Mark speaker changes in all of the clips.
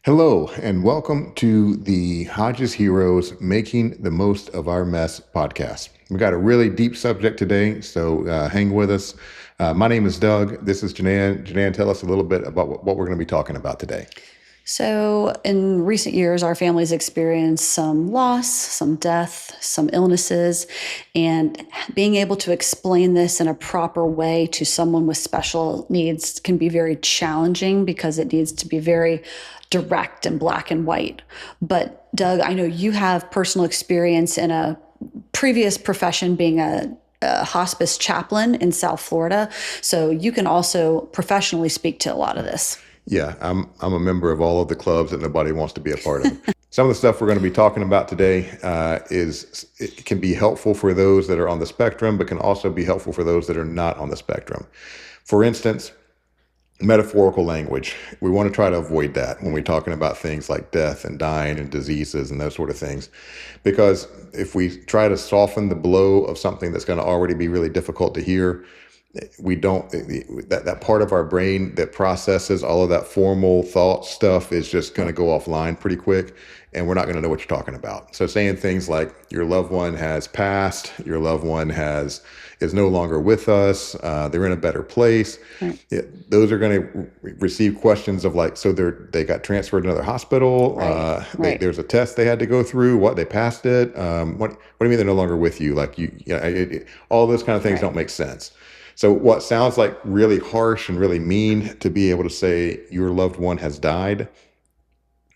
Speaker 1: Hello, and welcome to the Hodges Heroes Making the Most of Our Mess podcast. We got a really deep subject today, so hang with us. My name is Doug. This is Janan. Janan, tell us a little bit about what we're going to be talking about today.
Speaker 2: So, in recent years, our family's experienced some loss, some death, some illnesses, and being able to explain this in a proper way to someone with special needs can be very challenging because it needs to be very direct and black and white. But, Doug, I know you have personal experience in a previous profession being a hospice chaplain in South Florida. So, you can also professionally speak to a lot of this.
Speaker 1: Yeah, I'm a member of all of the clubs that nobody wants to be a part of. Some of the stuff we're going to be talking about today it can be helpful for those that are on the spectrum, but can also be helpful for those that are not on the spectrum. For instance, metaphorical language. We want to try to avoid that when we're talking about things like death and dying and diseases and those sort of things. Because if we try to soften the blow of something that's going to already be really difficult to hear, we don't that part of our brain that processes all of that formal thought stuff is just going to go offline pretty quick, and we're not going to know what you're talking about. So saying things like your loved one has passed, your loved one is no longer with us, they're in a better place,
Speaker 2: Right.
Speaker 1: those are going to receive questions of like, so they got transferred to another hospital,
Speaker 2: Right.
Speaker 1: there's a test they had to go through, what they passed it, what do you mean they're no longer with you, like all those kind of things
Speaker 2: Right.
Speaker 1: don't make sense. So what sounds like really harsh and really mean to be able to say your loved one has died,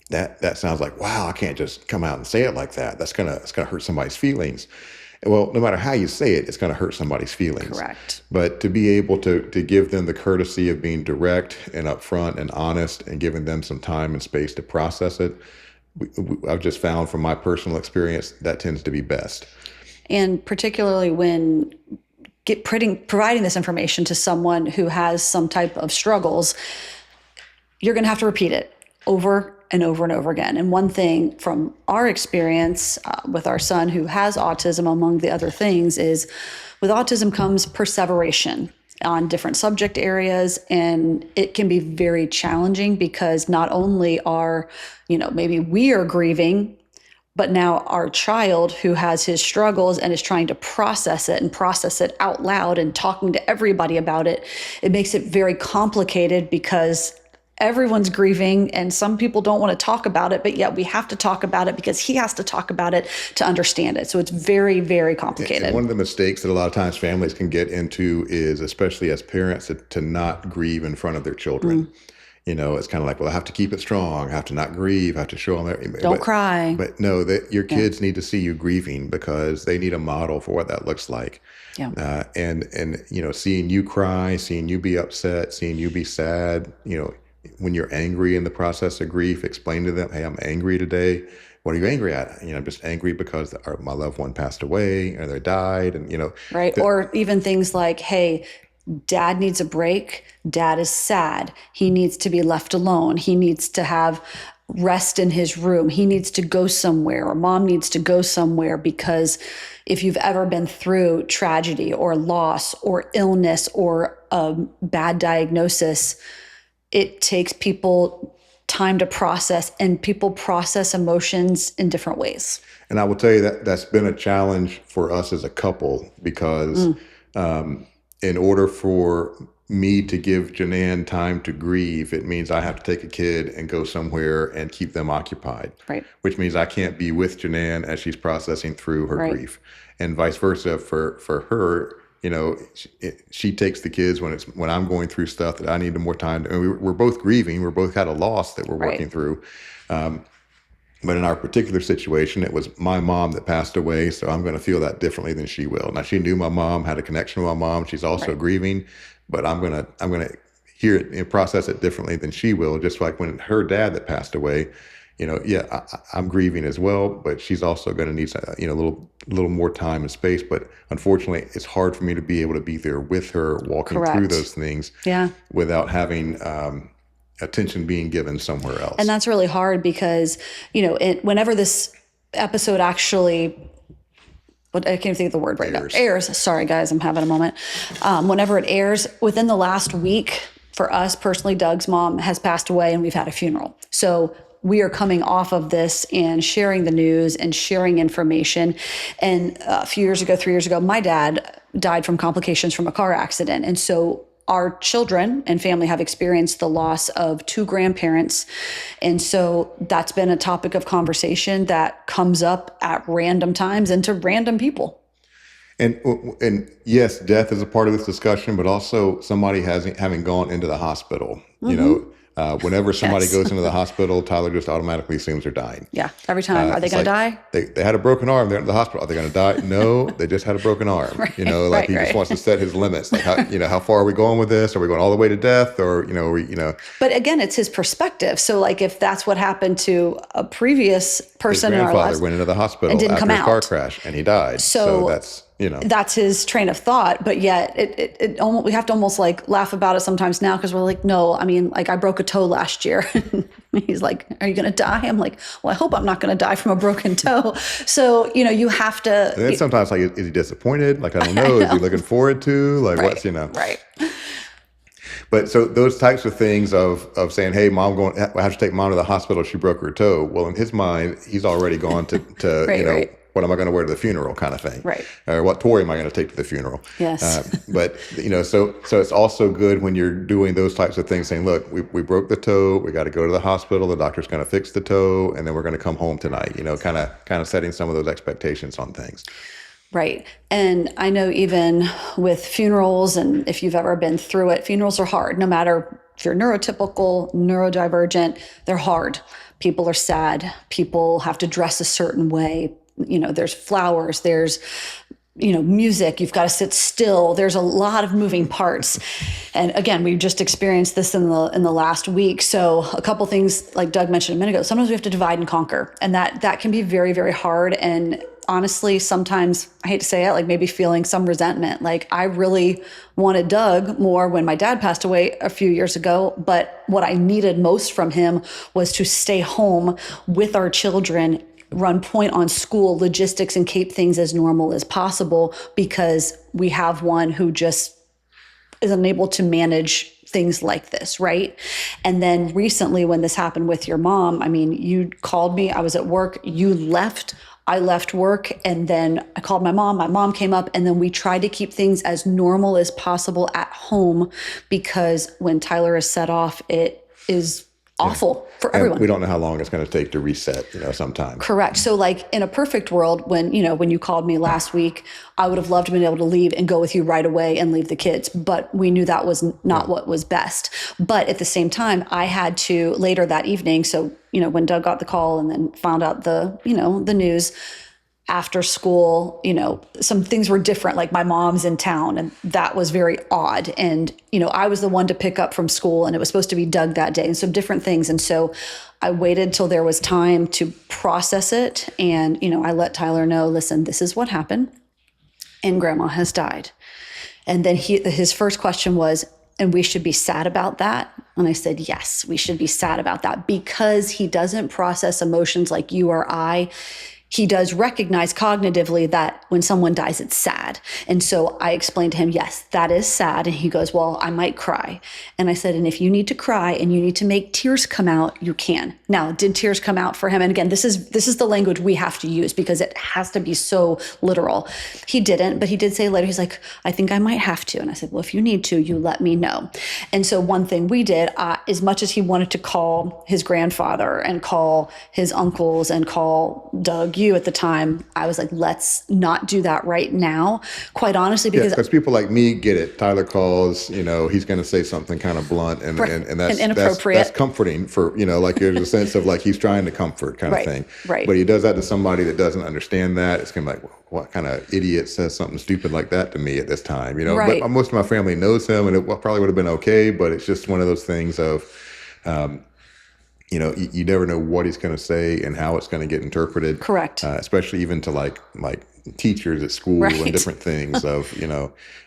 Speaker 1: that sounds like, wow, I can't just come out and say it like that. It's gonna hurt somebody's feelings. Well, no matter how you say it, it's gonna hurt somebody's feelings.
Speaker 2: Correct.
Speaker 1: But to be able to give them the courtesy of being direct and upfront and honest and giving them some time and space to process it, I've just found from my personal experience that tends to be best.
Speaker 2: And particularly when providing this information to someone who has some type of struggles, you're going to have to repeat it over and over and over again. And one thing from our experience with our son who has autism, among the other things, is with autism comes perseveration on different subject areas. And it can be very challenging because not only are, maybe we are grieving, but now our child who has his struggles and is trying to process it and process it out loud and talking to everybody about it, it makes it very complicated because everyone's grieving and some people don't want to talk about it, but yet we have to talk about it because he has to talk about it to understand it. So it's very, very complicated.
Speaker 1: And one of the mistakes that a lot of times families can get into is, especially as parents, to not grieve in front of their children. It's kind of like, well, I have to keep it strong. I have to not grieve. I have to show them everything.
Speaker 2: Don't cry.
Speaker 1: But no, that your kids need to see you grieving because they need a model for what that looks like.
Speaker 2: Yeah.
Speaker 1: And seeing you cry, seeing you be upset, seeing you be sad, when you're angry in the process of grief, explain to them, hey, I'm angry today. What are you angry at? I'm just angry because my loved one passed away or they died. And,
Speaker 2: right. Or even things like, hey, Dad needs a break. Dad is sad. He needs to be left alone. He needs to have rest in his room. He needs to go somewhere, or mom needs to go somewhere, because if you've ever been through tragedy or loss or illness or a bad diagnosis, it takes people time to process, and people process emotions in different ways.
Speaker 1: And I will tell you that that's been a challenge for us as a couple because in order for me to give Janan time to grieve, it means I have to take a kid and go somewhere and keep them occupied.
Speaker 2: Right.
Speaker 1: Which means I can't be with Janan as she's processing through her grief, and vice versa for her. She takes the kids when I'm going through stuff that I need more time. We're both grieving. We're both had a loss that we're working through. But in our particular situation, it was my mom that passed away, so I'm going to feel that differently than she will. Now, she knew my mom, had a connection with my mom. She's also grieving, but I'm gonna hear it and process it differently than she will. Just like when her dad that passed away, I'm grieving as well, but she's also going to need a little more time and space. But unfortunately, it's hard for me to be able to be there with her, walking through those things, without having attention being given somewhere else.
Speaker 2: And that's really hard because, whenever this episode actually, I can't even think of the word right now. Airs. Sorry, guys, I'm having a moment. Whenever it airs, within the last week, for us personally, Doug's mom has passed away and we've had a funeral. So we are coming off of this and sharing the news and sharing information. And a few years ago, 3 years ago, my dad died from complications from a car accident. And so our children and family have experienced the loss of 2 grandparents. And so that's been a topic of conversation that comes up at random times and to random people.
Speaker 1: And yes, death is a part of this discussion, but also somebody having gone into the hospital. You know, whenever somebody
Speaker 2: Yes.
Speaker 1: goes into the hospital, Tyler just automatically assumes they're dying.
Speaker 2: Yeah. Every time. Are they
Speaker 1: It's
Speaker 2: going
Speaker 1: like,
Speaker 2: to die?
Speaker 1: They had a broken arm. They're in the hospital. Are they going to die? No, they just had a broken arm. You know, like he just wants to set his limits. Like, how far are we going with this? Are we going all the way to death? Or,
Speaker 2: But again, it's his perspective. So like if that's what happened to a previous
Speaker 1: his
Speaker 2: person in our
Speaker 1: grandfather
Speaker 2: lives,
Speaker 1: went into the hospital
Speaker 2: and didn't
Speaker 1: after
Speaker 2: come
Speaker 1: his car
Speaker 2: out.
Speaker 1: crash and he died.
Speaker 2: So
Speaker 1: that's,
Speaker 2: that's his train of thought. But yet it almost, we have to almost like laugh about it sometimes now because we're like, no, I mean, like I broke a toe last year. He's like, are you going to die? I'm like, well, I hope I'm not going to die from a broken toe. So, you have to.
Speaker 1: And then sometimes, like, is he disappointed? Like, I don't know. Is he looking forward to? Like, what's,
Speaker 2: Right.
Speaker 1: But so those types of things of saying, hey, I have to take mom to the hospital. She broke her toe. Well, in his mind, he's already gone to
Speaker 2: Right.
Speaker 1: what am I going to wear to the funeral kind of thing.
Speaker 2: Right.
Speaker 1: Or what toy am I going to take to the funeral?
Speaker 2: Yes.
Speaker 1: But, so it's also good when you're doing those types of things saying, look, we broke the toe. We got to go to the hospital. The doctor's going to fix the toe. And then we're going to come home tonight, kind of setting some of those expectations on things.
Speaker 2: Right. And I know even with funerals, and if you've ever been through it, funerals are hard, no matter if you're neurotypical, neurodivergent, they're hard. People are sad. People have to dress a certain way. There's flowers, there's, music, you've got to sit still. There's a lot of moving parts. And again, we just experienced this in the last week. So a couple things, like Doug mentioned a minute ago, sometimes we have to divide and conquer. And that can be very, very hard. And honestly, sometimes, I hate to say it, like maybe feeling some resentment. Like I really wanted Doug more when my dad passed away a few years ago. But what I needed most from him was to stay home with our children, run point on school, logistics, and keep things as normal as possible, because we have one who just is unable to manage things like this, right? And then recently when this happened with your mom, I mean, you called me, I was at work, you left, I left work, and then I called my mom came up, and then we tried to keep things as normal as possible at home, because when Tyler is set off, it is awful for everyone.
Speaker 1: We don't know how long it's going to take to reset, sometimes.
Speaker 2: Correct. So like in a perfect world, when you called me last week, I would have loved to have been able to leave and go with you right away and leave the kids. But we knew that was not what was best. But at the same time, I had to later that evening. So, when Doug got the call and then found out the news, after school, some things were different, like my mom's in town, and that was very odd. And, I was the one to pick up from school, and it was supposed to be Doug that day, and some different things. And so I waited till there was time to process it. And, I let Tyler know, listen, this is what happened, and grandma has died. And then his first question was, and we should be sad about that? And I said, yes, we should be sad about that, because he doesn't process emotions like you or I. He does recognize cognitively that when someone dies, it's sad. And so I explained to him, yes, that is sad. And he goes, well, I might cry. And I said, and if you need to cry and you need to make tears come out, you can. Now, did tears come out for him? And again, this is the language we have to use, because it has to be so literal. He didn't, but he did say later, he's like, I think I might have to. And I said, well, if you need to, you let me know. And so one thing we did, as much as he wanted to call his grandfather and call his uncles and call Doug, you at the time, I was like, let's not do that right now, quite honestly, because
Speaker 1: people like me get it. Tyler calls, he's going to say something kind of blunt, and that's
Speaker 2: inappropriate.
Speaker 1: That's comforting for, like there's a sense of like he's trying to comfort kind of thing.
Speaker 2: Right.
Speaker 1: But he does that to somebody that doesn't understand that. It's kind of like, what kind of idiot says something stupid like that to me at this time?
Speaker 2: Right.
Speaker 1: But most of my family knows him, and it probably would have been okay. But it's just one of those things of, you never know what he's going to say and how it's going to get interpreted.
Speaker 2: Correct.
Speaker 1: Especially even to like teachers at school and different things of,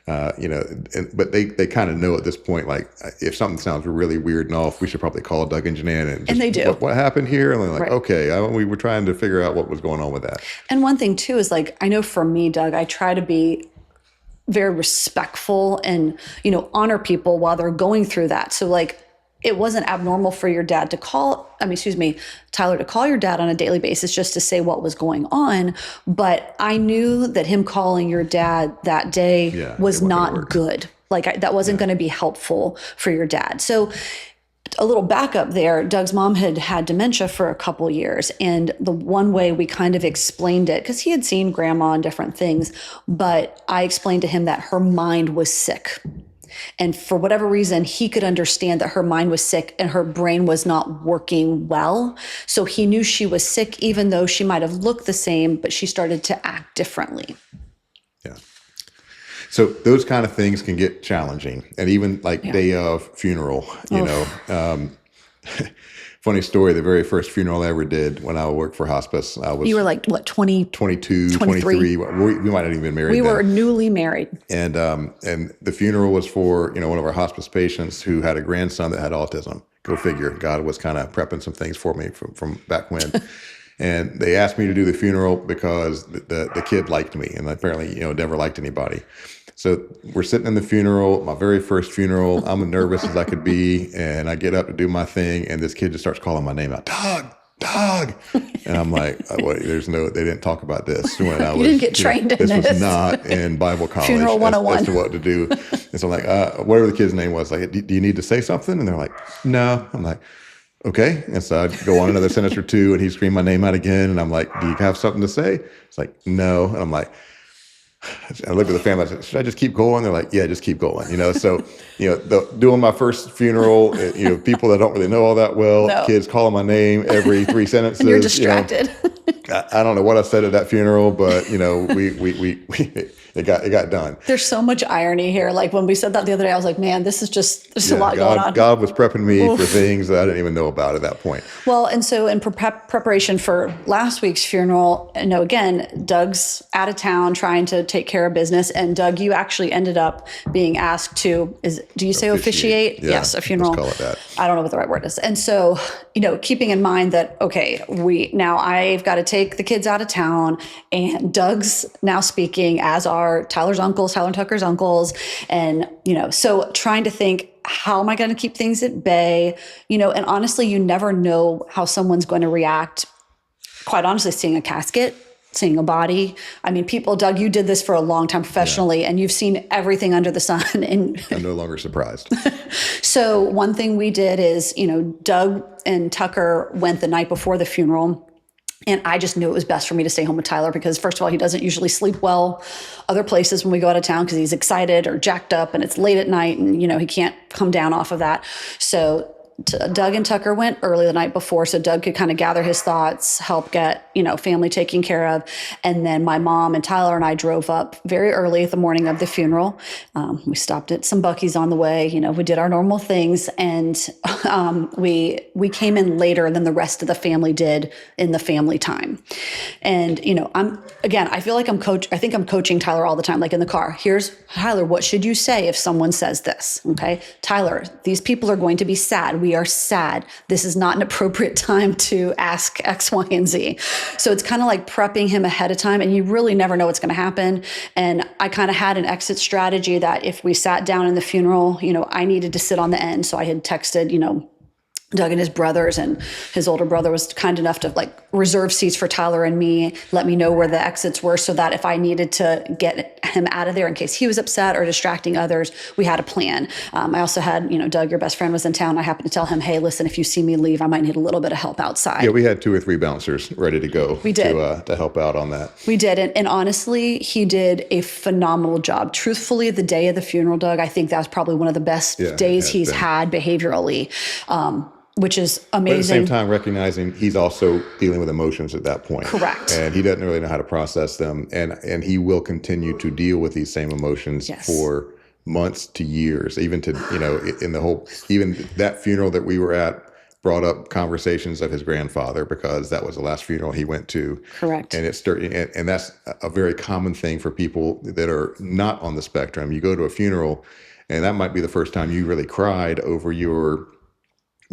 Speaker 1: but they kind of know at this point, like if something sounds really weird and off, we should probably call Doug and Janan
Speaker 2: and they do.
Speaker 1: What happened here? And they're like, okay, we were trying to figure out what was going on with that.
Speaker 2: And one thing too is like, I know for me, Doug, I try to be very respectful and, honor people while they're going through that. So like, it wasn't abnormal for your dad to call, Tyler to call your dad on a daily basis just to say what was going on. But I knew that him calling your dad that day was not good. Like that wasn't going to be helpful for your dad. So a little backup there, Doug's mom had dementia for a couple years. And the one way we kind of explained it, because he had seen grandma and different things, but I explained to him that her mind was sick. And for whatever reason, he could understand that her mind was sick and her brain was not working well. So he knew she was sick, even though she might have looked the same, but she started to act differently.
Speaker 1: Yeah. So those kind of things can get challenging. And even like day of funeral, you know, funny story, the very first funeral I ever did when I worked for hospice,
Speaker 2: You were like, what, 20?
Speaker 1: 22, 23. We might not even been married
Speaker 2: We
Speaker 1: then.
Speaker 2: were newly married.
Speaker 1: And the funeral was for, one of our hospice patients who had a grandson that had autism. Go figure. God was kind of prepping some things for me from back when. And they asked me to do the funeral because the kid liked me, and apparently, never liked anybody. So we're sitting in the funeral, my very first funeral. I'm as nervous as I could be, and I get up to do my thing, and this kid just starts calling my name out, Doug. And I'm like, they didn't talk about this when I was.
Speaker 2: You didn't get trained in this.
Speaker 1: This was not in Bible college.
Speaker 2: Funeral 101.
Speaker 1: As to what to do. And so I'm like, whatever the kid's name was, like, do you need to say something? And they're like, no. I'm like, okay. And so I'd go on another sentence or two, and he'd scream my name out again. And I'm like, do you have something to say? It's like, no. And I'm like, I looked at the family. I said, should I just keep going? They're like, yeah, just keep going. So, doing my first funeral, people that don't really know all that well, kids calling my name every 3 sentences.
Speaker 2: And you're distracted.
Speaker 1: I don't know what I said at that funeral, but it got done.
Speaker 2: There's so much irony here. Like when we said that the other day, I was like, man, there's a lot going on.
Speaker 1: God was prepping me for things that I didn't even know about at that point.
Speaker 2: Well, and so in preparation for last week's funeral, again, Doug's out of town trying to take care of business. And Doug, you actually ended up being asked to, do you say officiate?
Speaker 1: Yeah,
Speaker 2: yes, a funeral.
Speaker 1: Let's call it that.
Speaker 2: I don't know what the right word is. And so, keeping in mind that, okay, I've got to take the kids out of town, and Doug's now speaking, as are Tyler and Tucker's uncles. And, so trying to think, how am I going to keep things at bay? And honestly, you never know how someone's going to react. Quite honestly, seeing a casket, seeing a body. I mean, Doug, you did this for a long time professionally, and you've seen everything under the sun. And
Speaker 1: I'm no longer surprised.
Speaker 2: So one thing we did is, Doug and Tucker went the night before the funeral. And I just knew it was best for me to stay home with Tyler because, first of all, he doesn't usually sleep well other places when we go out of town because he's excited or jacked up and it's late at night and, he can't come down off of that. So Doug and Tucker went early the night before so Doug could kind of gather his thoughts, help get, family taken care of. And then my mom and Tyler and I drove up very early the morning of the funeral. We stopped at some Buc-ee's on the way. We did our normal things. And we came in later than the rest of the family did in the family time. And, I feel like I think I'm coaching Tyler all the time, like in the car. Here's, Tyler, what should you say if someone says this? Okay, Tyler, these people are going to be sad. We are sad. This is not an appropriate time to ask X, Y, and Z. So it's kind of like prepping him ahead of time, and you really never know what's going to happen. And I kind of had an exit strategy that if we sat down in the funeral, I needed to sit on the end. So I had texted, Doug and his brothers, and his older brother was kind enough to reserve seats for Tyler and me, let me know where the exits were so that if I needed to get him out of there in case he was upset or distracting others, we had a plan. I also had, Doug, your best friend, was in town. I happened to tell him, hey, listen, if you see me leave, I might need a little bit of help outside.
Speaker 1: Yeah, we had 2 or 3 bouncers ready to go.
Speaker 2: We did.
Speaker 1: To help out on that.
Speaker 2: We did. And honestly, he did a phenomenal job. Truthfully, the day of the funeral, Doug, I think that was probably one of the best days he's had behaviorally. Which is amazing. But
Speaker 1: at the same time, recognizing he's also dealing with emotions at that point.
Speaker 2: Correct.
Speaker 1: And he doesn't really know how to process them. And he will continue to deal with these same emotions for months to years, even to, in the whole, even that funeral that we were at brought up conversations of his grandfather because that was the last funeral he went to.
Speaker 2: Correct.
Speaker 1: And and that's a very common thing for people that are not on the spectrum. You go to a funeral and that might be the first time you really cried over your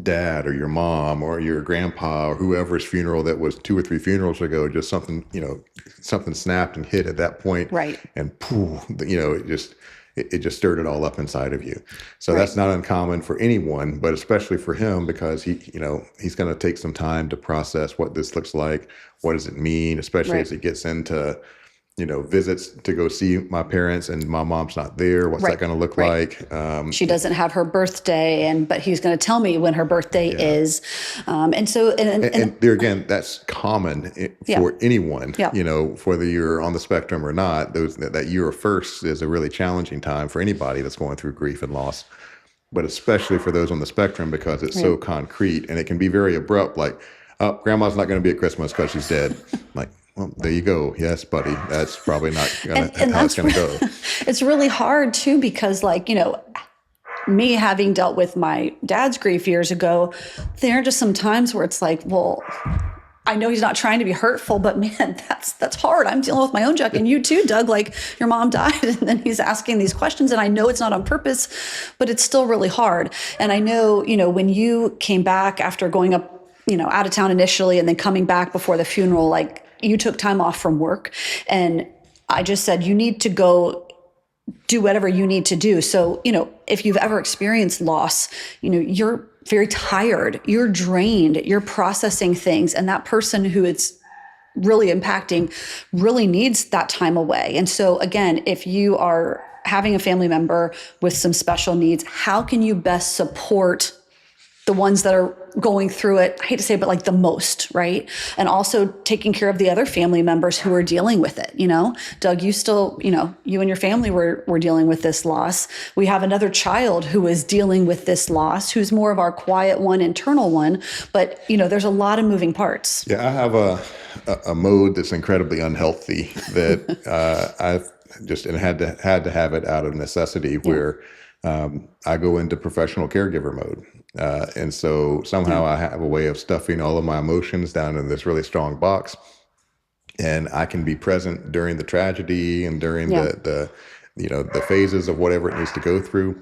Speaker 1: dad or your mom or your grandpa or whoever's funeral that was 2 or 3 funerals ago, just something, something snapped and hit at that point.
Speaker 2: Right.
Speaker 1: And it just, it just stirred it all up inside of you. So that's not uncommon for anyone, but especially for him, because he's going to take some time to process what this looks like. What does it mean, especially as he gets into visits to go see my parents and my mom's not there. What's that going to look like?
Speaker 2: She doesn't have her birthday, but he's going to tell me when her birthday is. And
Speaker 1: there again, that's common for anyone, whether you're on the spectrum or not. That year first is a really challenging time for anybody that's going through grief and loss, but especially for those on the spectrum, because it's so concrete and it can be very abrupt. Like, oh, grandma's not going to be at Christmas because she's dead. Like, well, there you go. Yes, buddy. That's probably not how it's going to go.
Speaker 2: It's really hard too, because me having dealt with my dad's grief years ago, there are just some times where it's like, well, I know he's not trying to be hurtful, but man, that's hard. I'm dealing with my own junk, and you too, Doug. Like, your mom died, and then he's asking these questions, and I know it's not on purpose, but it's still really hard. And I know, when you came back after going up, out of town initially, and then coming back before the funeral, like, you took time off from work, and I just said, you need to go do whatever you need to do. So, if you've ever experienced loss, you're very tired, you're drained, you're processing things, and that person who it's really impacting really needs that time away. And so again, if you are having a family member with some special needs, how can you best support the ones that are going through it, I hate to say it, but like the most, right? And also taking care of the other family members who are dealing with it. Doug, you still, you and your family were dealing with this loss. We have another child who is dealing with this loss, who's more of our quiet one, internal one. But, there's a lot of moving parts.
Speaker 1: Yeah, I have a mode that's incredibly unhealthy that I've just had to have it out of necessity, where I go into professional caregiver mode. And so somehow I have a way of stuffing all of my emotions down in this really strong box, and I can be present during the tragedy and during the phases of whatever it needs to go through.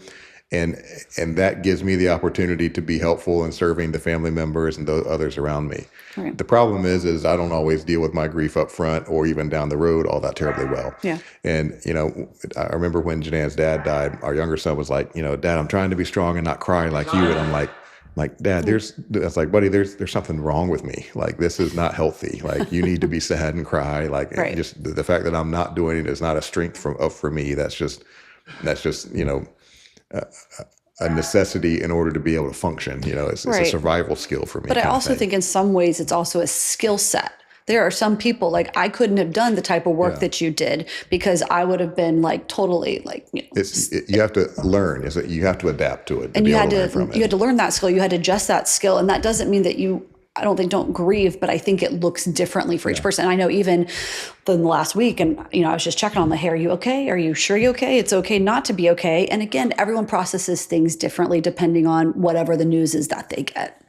Speaker 1: And that gives me the opportunity to be helpful in serving the family members and the others around me.
Speaker 2: Right.
Speaker 1: The problem is I don't always deal with my grief up front or even down the road all that terribly well.
Speaker 2: Yeah.
Speaker 1: And, I remember when Janan's dad died, our younger son was like, Dad, I'm trying to be strong and not cry like you. And I'm like, Dad, that's like, buddy, there's something wrong with me. Like, this is not healthy. Like, you need to be sad and cry. Like, just the fact that I'm not doing it is not a strength for me. That's just, a necessity in order to be able to function. It's a survival skill for me.
Speaker 2: But I also think in some ways it's also a skill set. There are some people, like, I couldn't have done the type of work that you did, because I would have been like totally like,
Speaker 1: you have to learn, is that you have to adapt to it.
Speaker 2: And you had to learn that skill. You had to adjust that skill. And that doesn't mean that don't grieve, but I think it looks differently for each person. And I know even in the last week, and I was just checking on the hair. Are you okay? Are you sure you're okay? It's okay not to be okay. And again, everyone processes things differently depending on whatever the news is that they get.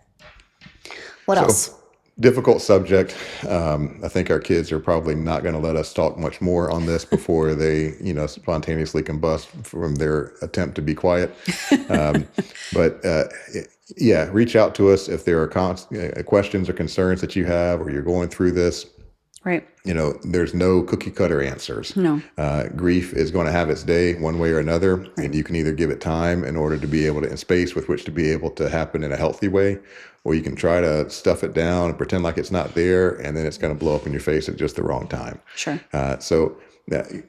Speaker 2: What else?
Speaker 1: Difficult subject. I think our kids are probably not going to let us talk much more on this before they, spontaneously combust from their attempt to be quiet. Reach out to us if there are questions or concerns that you have, or you're going through this.
Speaker 2: Right.
Speaker 1: There's no cookie cutter answers.
Speaker 2: No.
Speaker 1: Grief is going to have its day one way or another, and you can either give it time in order to be able to, in space with which to be able to happen in a healthy way, or you can try to stuff it down and pretend like it's not there, and then it's going to blow up in your face at just the wrong time.
Speaker 2: Sure.
Speaker 1: So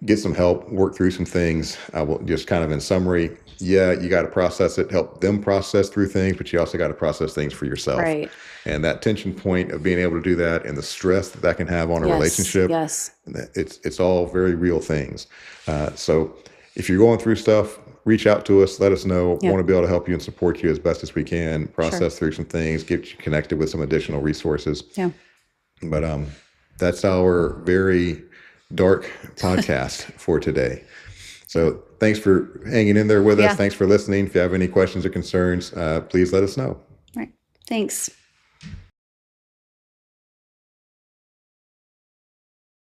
Speaker 1: get some help, work through some things. I will just kind of in summary, you got to process it, help them process through things, but you also got to process things for yourself.
Speaker 2: Right.
Speaker 1: And that tension point of being able to do that, and the stress that can have on a relationship, it's all very real things. So if you're going through stuff, reach out to us, let us know. Want to be able to help you and support you as best as we can, process through some things, get you connected with some additional resources.
Speaker 2: Yeah.
Speaker 1: But that's our very dark podcast for today. So thanks for hanging in there with us. Thanks for listening. If you have any questions or concerns, please let us know.
Speaker 2: Right. Thanks.